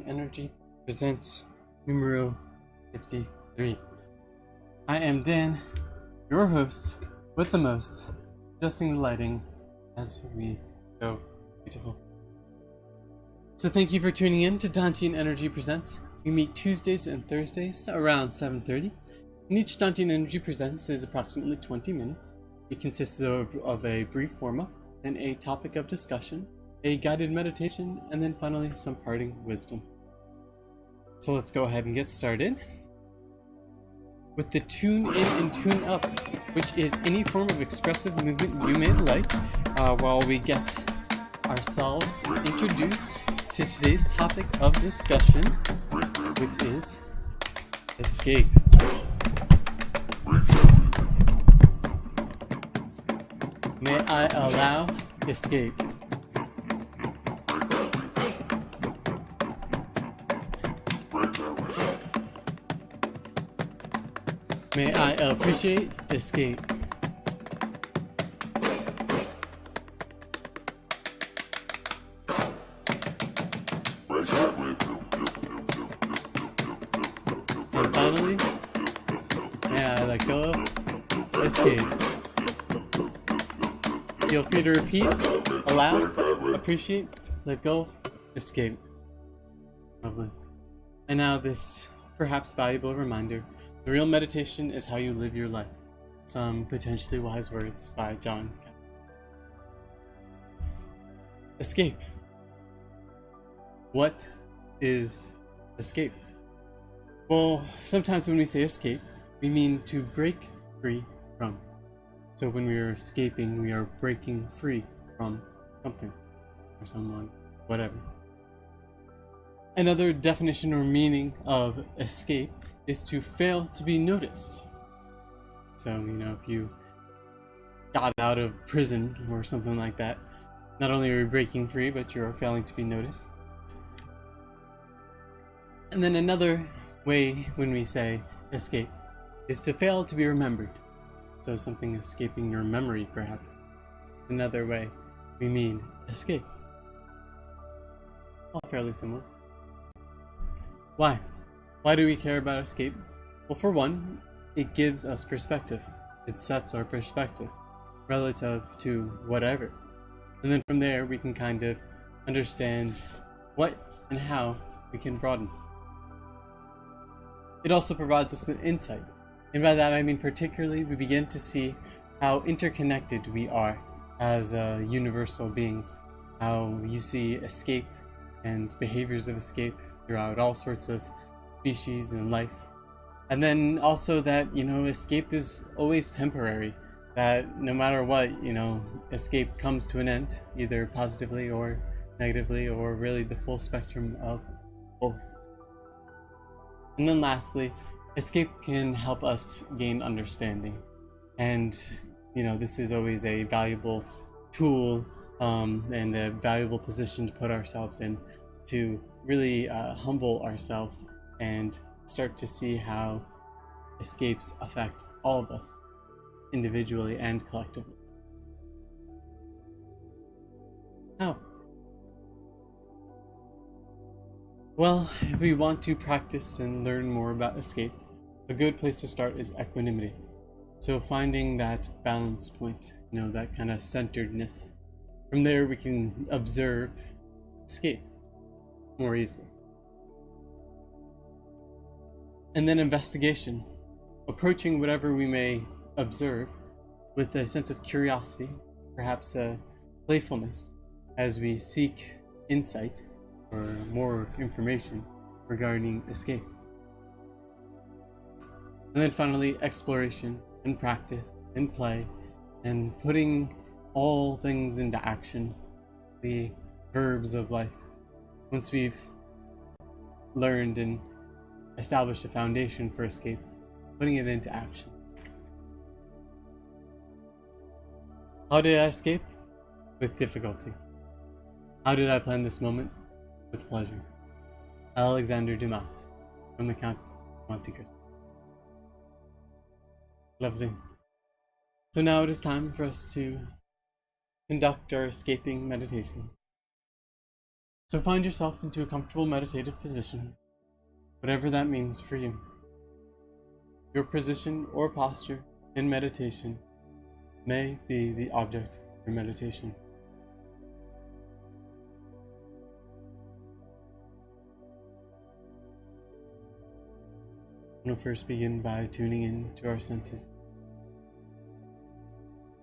Energy presents numero 53. I am Dan, your host with the most, adjusting the lighting as we go. Beautiful. So thank you for tuning in to Dantian Energy Presents. We meet Tuesdays and Thursdays around 7:30, and each Dantian Energy Presents is approximately 20 minutes. It consists of a brief warm-up, then a topic of discussion, a guided meditation, and then finally some parting wisdom. So let's go ahead and get started with the tune in and tune up, which is any form of expressive movement you may like, while we get ourselves introduced to today's topic of discussion, which is escape. May I allow escape? May I appreciate escape? And finally, may I let go of escape? Feel free to repeat, allow, appreciate, let go of, escape. Lovely. And now this perhaps valuable reminder. The real meditation is how you live your life. Some potentially wise words by John. Escape. What is escape? Well, sometimes when we say escape, we mean to break free from. So when we are escaping, we are breaking free from something or someone, whatever. Another definition or meaning of escape is to fail to be noticed. So, if you got out of prison or something like that, not only are you breaking free, but you're failing to be noticed. And then another way when we say escape is to fail to be remembered. So something escaping your memory, perhaps. Another way we mean escape. All fairly similar. Why? Why do we care about escape? Well, for one, it gives us perspective. It sets our perspective relative to whatever. And then from there, we can kind of understand what and how we can broaden. It also provides us with insight. And by that I mean particularly we begin to see how interconnected we are as universal beings. How you see escape and behaviors of escape throughout all sorts of species and life. And then also that, escape is always temporary. That no matter what, escape comes to an end, either positively or negatively, or really the full spectrum of both. And then lastly, escape can help us gain understanding. And, this is always a valuable tool and a valuable position to put ourselves in to really humble ourselves and start to see how escapes affect all of us, individually and collectively. How? Well, if we want to practice and learn more about escape, a good place to start is equanimity. So finding that balance point, that kind of centeredness. From there we can observe escape more easily. And then investigation, approaching whatever we may observe with a sense of curiosity, perhaps a playfulness, as we seek insight or more information regarding escape. And then finally, exploration and practice and play and putting all things into action, the verbs of life. Once we've learned and established a foundation for escape, putting it into action. How did I escape? With difficulty. How did I plan this moment? With pleasure. Alexander Dumas, from the Count of Monte Cristo. Lovely. So now it is time for us to conduct our escaping meditation. So find yourself into a comfortable meditative position, whatever that means for you. Your position or posture in meditation may be the object of your meditation. I'm going to first begin by tuning in to our senses,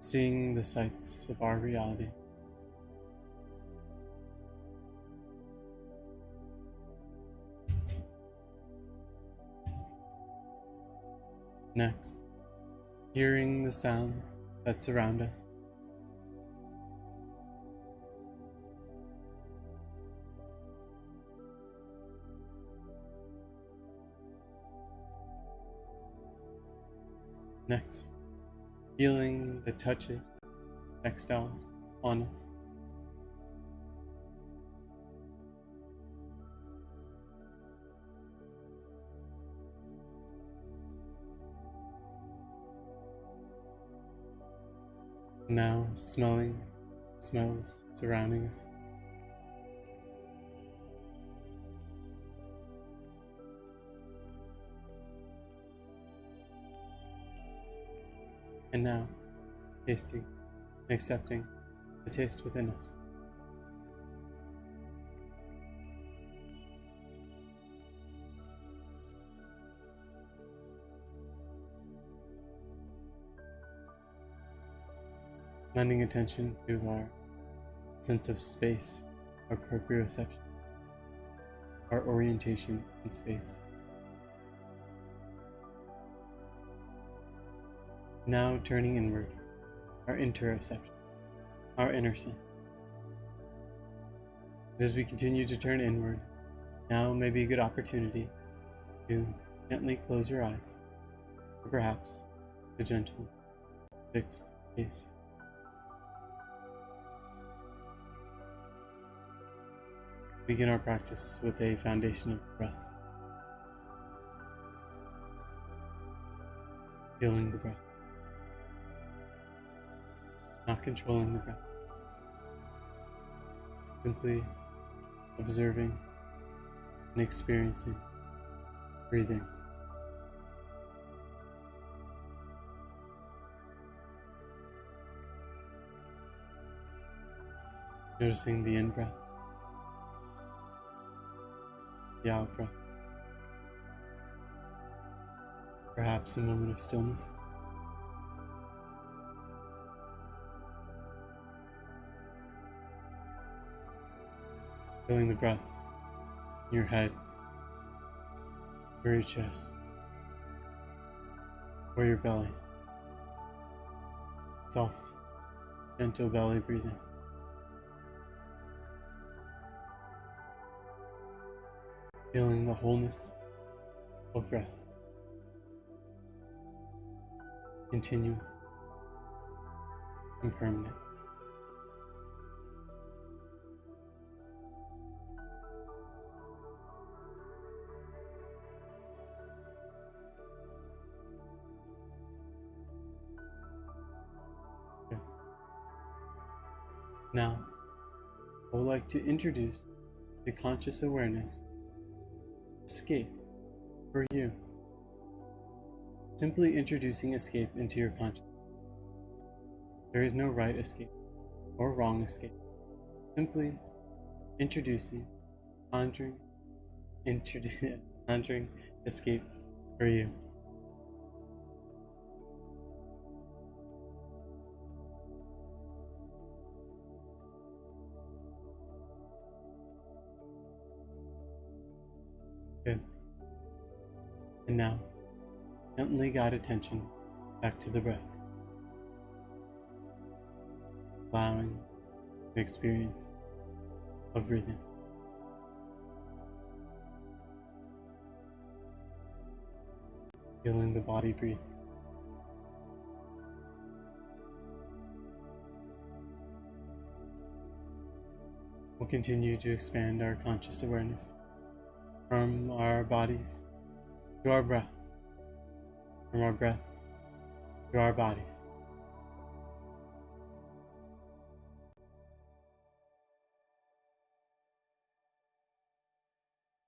seeing the sights of our reality. Next, hearing the sounds that surround us. Next, feeling the touches, textiles on us. Now smelling smells surrounding us. And now tasting and accepting the taste within us. Lending attention to our sense of space, our proprioception, our orientation in space. Now turning inward, our interoception, our inner sense. As we continue to turn inward, now may be a good opportunity to gently close your eyes, or perhaps a gentle, fixed gaze. Begin our practice with a foundation of the breath. Feeling the breath. Not controlling the breath. Simply observing and experiencing breathing. Noticing the in-breath, the out-breath, perhaps a moment of stillness. Feeling the breath in your head, or your chest, or your belly. Soft, gentle belly breathing. Feeling the wholeness of breath. Continuous and permanent. Okay. Now, I would like to introduce the conscious awareness escape for you. Simply introducing escape into your consciousness. There is no right escape or wrong escape. Simply introducing, conjuring escape for you. Good. And now, gently guide attention back to the breath, allowing the experience of breathing. Feeling the body breathe. We'll continue to expand our conscious awareness from our bodies to our breath, from our breath to our bodies.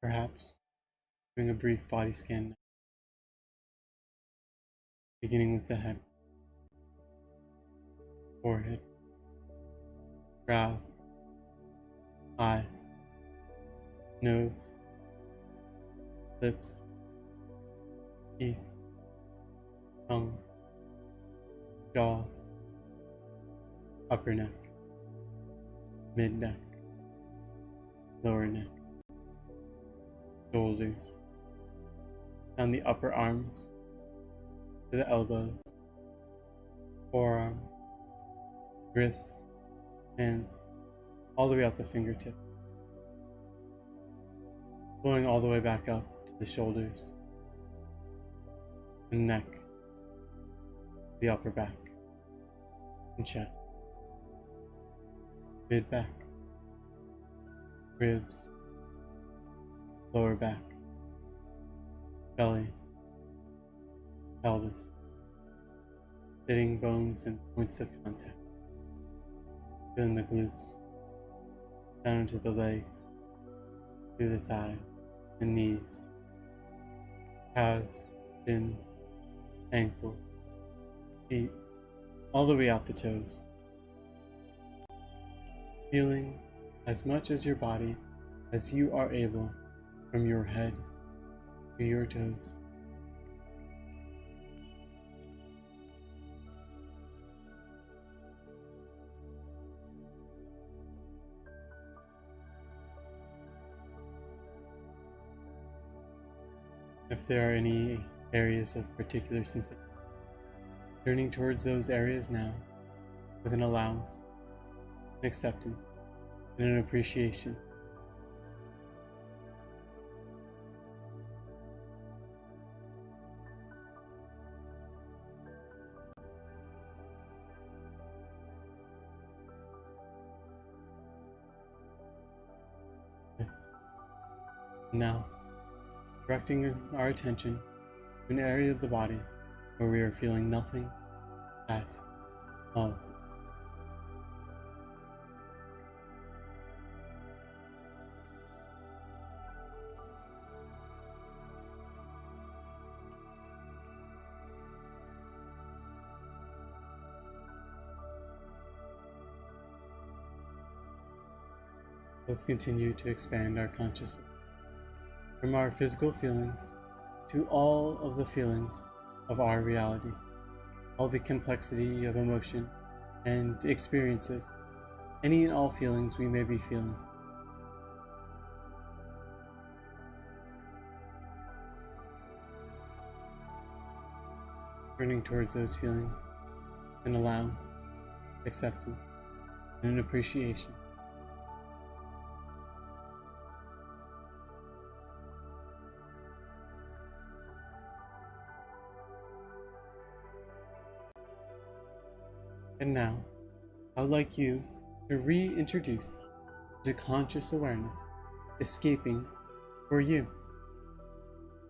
Perhaps doing a brief body scan, beginning with the head, forehead, brow, eye, nose, lips, teeth, tongue, jaws, upper neck, mid neck, lower neck, shoulders, down the upper arms to the elbows, forearm, wrists, hands, all the way out the fingertip, flowing all the way back up to the shoulders and neck, the upper back and chest, mid back, ribs, lower back, belly, pelvis, sitting bones and points of contact, feeling the glutes, down into the legs, through the thighs and knees, calves, shin, ankle, feet, all the way out the toes. Feeling as much as your body as you are able from your head to your toes. If there are any areas of particular sensation, turning towards those areas now with an allowance, an acceptance, and an appreciation. Now, directing our attention to an area of the body where we are feeling nothing at all. Let's continue to expand our consciousness from our physical feelings to all of the feelings of our reality, all the complexity of emotion and experiences, any and all feelings we may be feeling. Turning towards those feelings, an allowance, acceptance, and an appreciation. And now, I would like you to reintroduce to conscious awareness, escaping for you.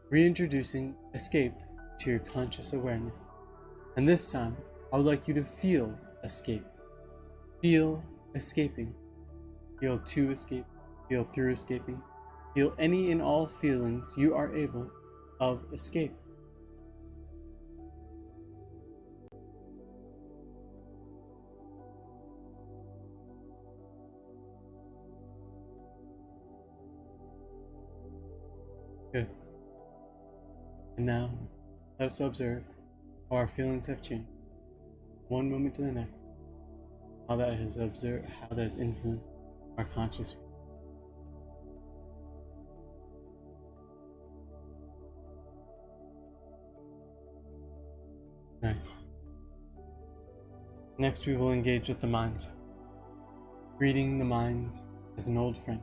Reintroducing escape to your conscious awareness. And this time, I would like you to feel escape. Feel escaping. Feel to escape. Feel through escaping. Feel any and all feelings you are able of escape. Good. And now, let us observe how our feelings have changed, one moment to the next, how that has influenced our conscious. Nice. Next, we will engage with the mind, greeting the mind as an old friend.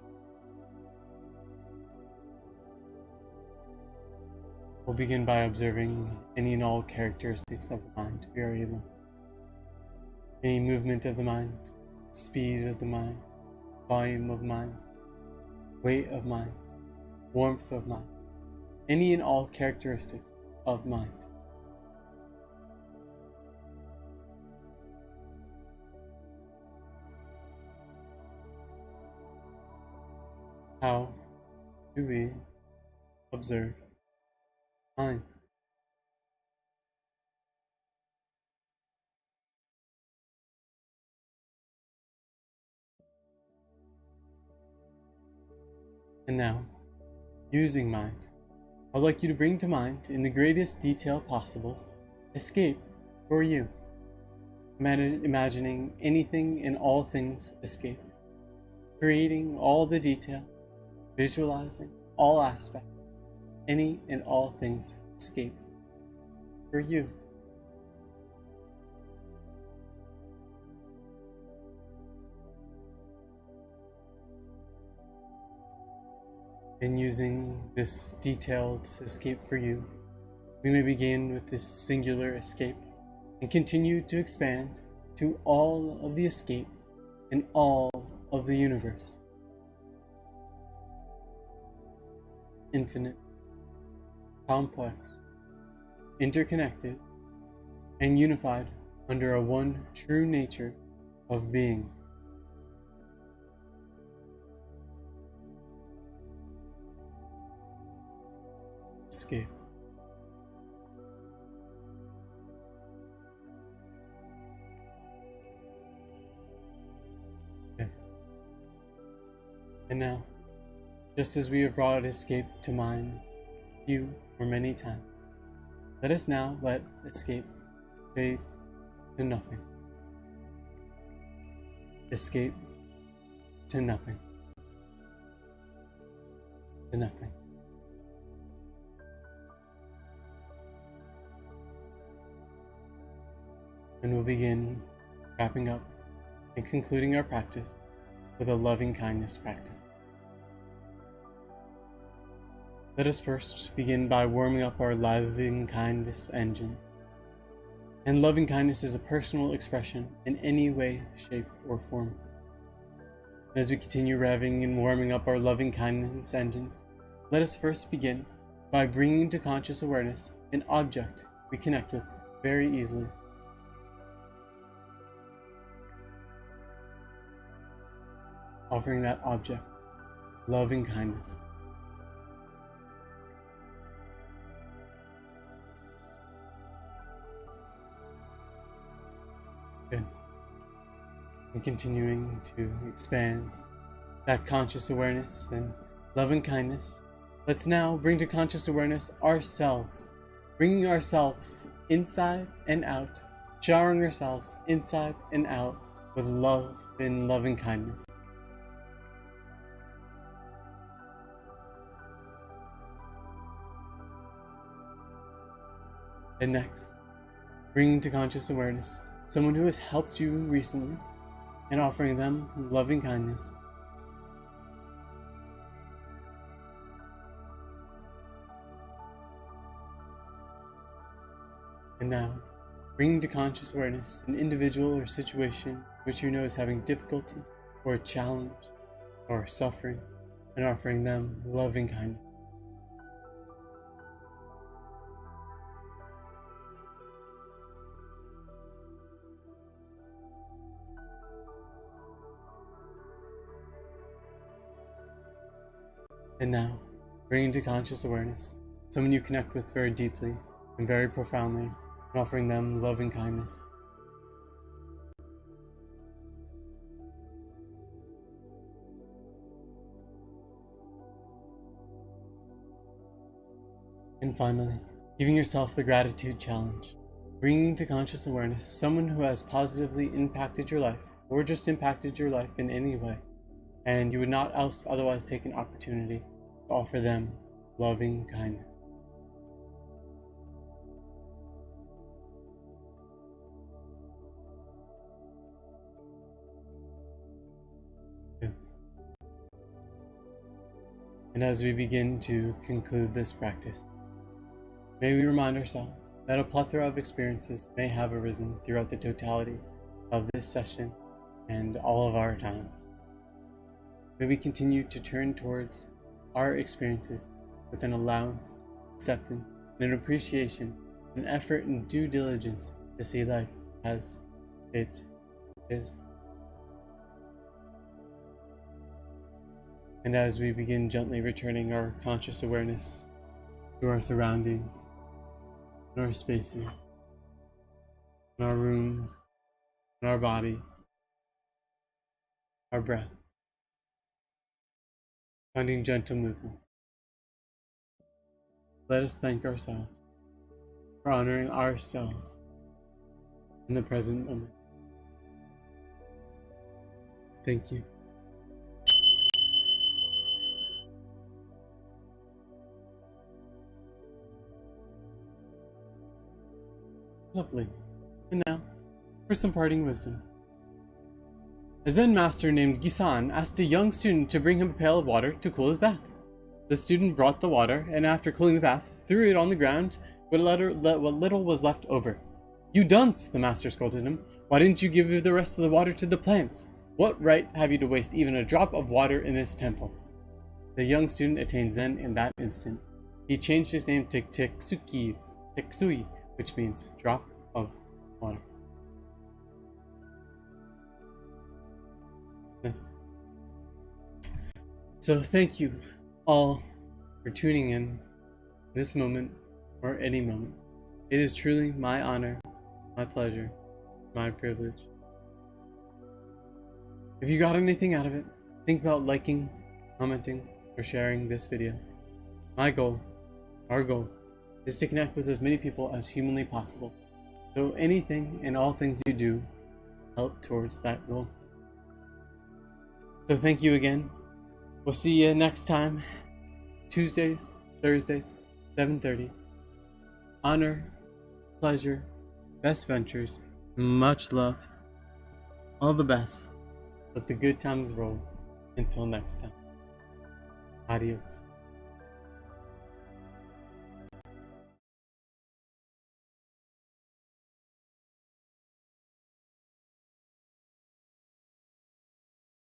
We'll begin by observing any and all characteristics of the mind we are able. Any movement of the mind, speed of the mind, volume of mind, weight of mind, warmth of mind, any and all characteristics of mind. How do we observe mind? And now, using mind, I'd like you to bring to mind, in the greatest detail possible, escape for you. Imagining anything and all things escape. Creating all the detail, visualizing all aspects, any and all things escape for you. And using this detailed escape for you, we may begin with this singular escape and continue to expand to all of the escape in all of the universe. Infinite, complex, interconnected, and unified under a one true nature of being. Escape. Okay. And now, just as we have brought escape to mind few or many times, let us now let escape fade to nothing. Escape to nothing. To nothing. And we'll begin wrapping up and concluding our practice with a loving kindness practice. Let us first begin by warming up our loving kindness engine. And loving kindness is a personal expression in any way, shape, or form. And as we continue revving and warming up our loving kindness engines, let us first begin by bringing to conscious awareness an object we connect with very easily. Offering that object loving kindness. Good. And continuing to expand that conscious awareness and loving kindness, let's now bring to conscious awareness ourselves, bringing ourselves inside and out, showering ourselves inside and out with love and loving kindness. And next, bringing to conscious awareness someone who has helped you recently and offering them loving kindness. And now, bringing to conscious awareness an individual or situation which you know is having difficulty or a challenge or suffering and offering them loving kindness. And now, bringing to conscious awareness someone you connect with very deeply and very profoundly, and offering them loving kindness. And finally, giving yourself the gratitude challenge, bringing to conscious awareness someone who has positively impacted your life, or just impacted your life in any way, and you would not otherwise take an opportunity to offer them loving kindness. Good. And as we begin to conclude this practice, may we remind ourselves that a plethora of experiences may have arisen throughout the totality of this session and all of our times. May we continue to turn towards our experiences with an allowance, acceptance, and an appreciation, an effort and due diligence to see life as it is. And as we begin gently returning our conscious awareness to our surroundings, in our spaces, in our rooms, in our bodies, our breath, finding gentle movement, let us thank ourselves for honoring ourselves in the present moment. Thank you. Lovely. And now, for some parting wisdom. A Zen master named Gisan asked a young student to bring him a pail of water to cool his bath. The student brought the water, and after cooling the bath, threw it on the ground, but what little was left over. "You dunce!" the master scolded him. "Why didn't you give the rest of the water to the plants? What right have you to waste even a drop of water in this temple?" The young student attained Zen in that instant. He changed his name to Teksui, which means drop of water. Yes. So thank you all for tuning in this moment or any moment. It is truly my honor, my pleasure, my privilege. If you got anything out of it, think about liking, commenting, or sharing this video. My goal, our goal, is to connect with as many people as humanly possible. So anything and all things you do help towards that goal. So thank you again. We'll see you next time. Tuesdays, Thursdays, 7:30. Honor, pleasure, best ventures, much love, all the best. Let the good times roll. Until next time. Adios.